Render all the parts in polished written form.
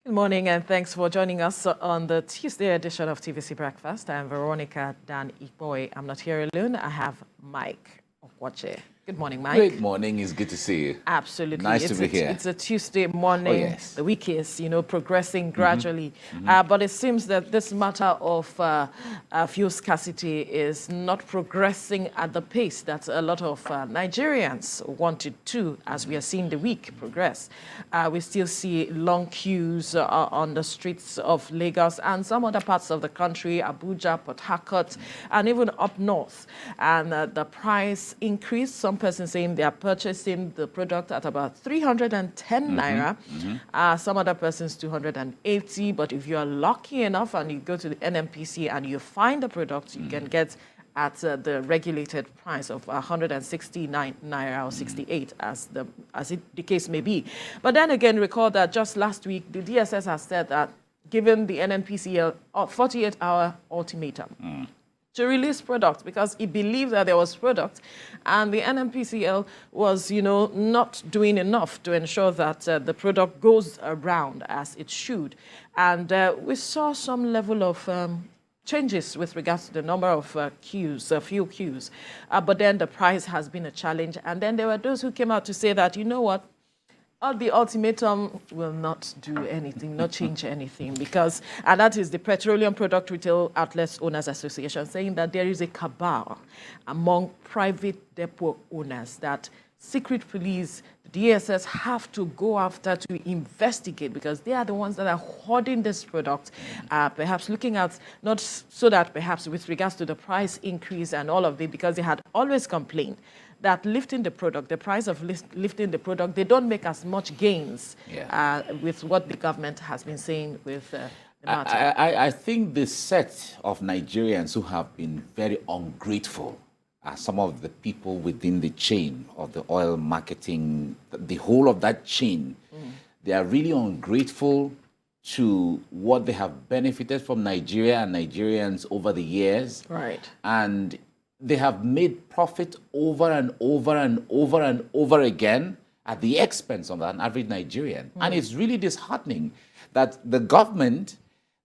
Good morning and thanks for joining us on the Tuesday edition of TVC Breakfast. I'm Veronica Dan-Ikpoyi. I'm not here alone. I have Mike Okwoche. Good morning, Mike. Good morning. It's good to see you. Absolutely. Nice to be here. It's a Tuesday morning. Oh, yes. The week is, progressing gradually. But it seems that this matter of fuel scarcity is not progressing at the pace that a lot of Nigerians wanted to, as we are seeing the week progress. We still see long queues on the streets of Lagos and some other parts of the country, Abuja, Port Harcourt, and even up north. And the price increase, some persons saying they are purchasing the product at about 310 naira. Some other persons 280. But if you are lucky enough and you go to the NMPC and you find the product, you can get at the regulated price of 169 naira or 68, as the case may be. But then again, recall that just last week, the DSS has said that given the NMPC a 48-hour ultimatum to release product because he believed that there was product, and the NMPCL was, not doing enough to ensure that the product goes around as it should. And we saw some level of changes with regards to the number of fuel queues. But then the price has been a challenge. And then there were those who came out to say that, you know what, the ultimatum will not do anything, not change anything, because, and that is the Petroleum Product Retail Outlets Owners Association saying that there is a cabal among private depot owners that secret police, the DSS have to go after to investigate because they are the ones that are hoarding this product, perhaps looking at, not so that perhaps with regards to the price increase and all of it, because they had always complained that lifting the product, the price of lifting the product, they don't make as much gains with what the government has been saying with the matter. I think the set of Nigerians who have been very ungrateful are some of the people within the chain of the oil marketing, the whole of that chain. They are really ungrateful to what they have benefited from Nigeria and Nigerians over the years. Right. And they have made profit over and over and over and over again at the expense of an average Nigerian. And it's really disheartening that the government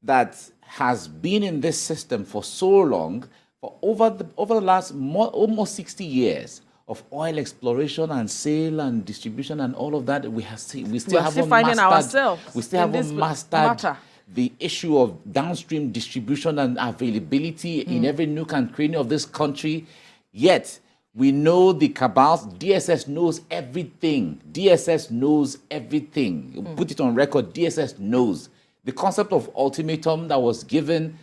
that has been in this system for so long, for over the last almost 60 years of oil exploration and sale and distribution and all of that, we still haven't mastered the issue of downstream distribution and availability in every nook and cranny of this country. Yet, we know the cabals. DSS knows everything. DSS knows everything. Put it on record, DSS knows. The concept of ultimatum that was given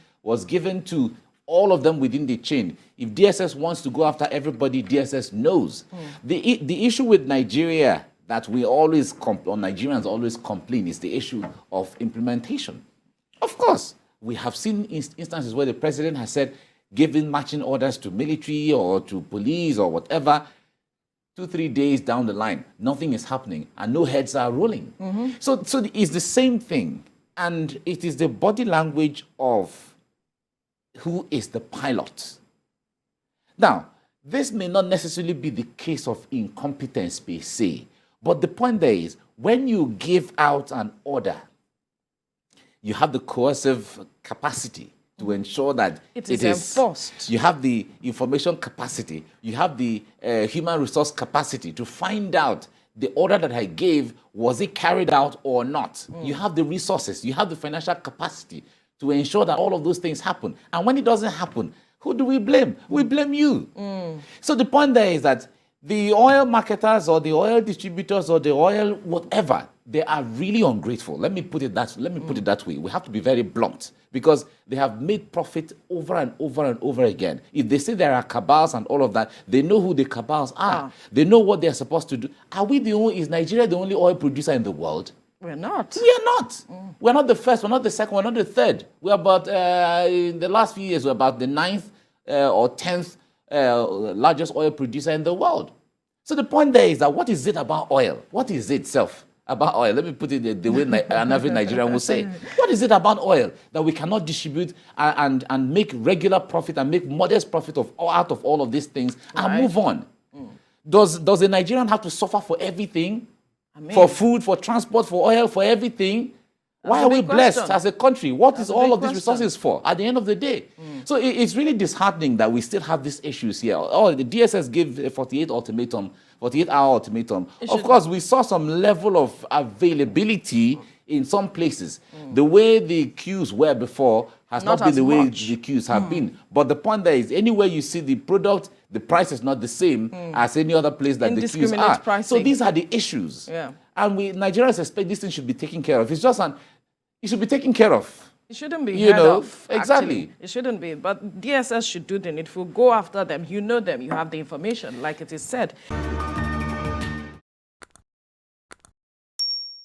to all of them within the chain. If DSS wants to go after everybody, DSS knows. The issue with Nigeria that we always, Nigerians always complain, is the issue of implementation. Of course, we have seen instances where the president has said, giving marching orders to military or to police or whatever, 2-3 days down the line, nothing is happening and no heads are rolling. So it's the same thing. And it is the body language of who is the pilot. Now, this may not necessarily be the case of incompetence per se, but the point there is, when you give out an order, you have the coercive capacity to ensure that it is enforced. You have the information capacity. You have the human resource capacity to find out the order that I gave, was it carried out or not? You have the resources. You have the financial capacity to ensure that all of those things happen. And when it doesn't happen, who do we blame? We blame you. So the point there is that the oil marketers or the oil distributors or the oil whatever, they are really ungrateful. Let me put it that way. We have to be very blunt because they have made profit over and over and over again. If they say there are cabals and all of that, they know who the cabals are. They know what they're supposed to do. Is Nigeria the only oil producer in the world? We're not. We are not. We're not the first. We're not the second. We're not the third. We're about, in the last few years, we're about the 9th or 10th largest oil producer in the world. So the point there is that what is it about oil? What is it itself about oil? Let me put it the way an average Nigerian will say. What is it about oil that we cannot distribute and make regular profit and make modest profit out of all of these things and move on? Does a Nigerian have to suffer for everything? For food, for transport, for oil, for everything? Why are we blessed question. as a country? What That's is a all big of these question. resources for at the end of the day? So it's really disheartening that we still have these issues here. Oh, the DSS gave a 48-hour ultimatum. Of course, we saw some level of availability in some places. The way the queues were before has not been as the way much. the queues have been. But the point there is, anywhere you see the product, the price is not the same as any other place that the queues Indiscriminate are. So pricing. these are the issues. Yeah. And Nigerians expect this thing should be taken care of. It's just it should be taken care of. It shouldn't be You heard know, of. exactly. Actually. It shouldn't be. But DSS should do the needful. Go after them. You know them. You have the information, like it is said.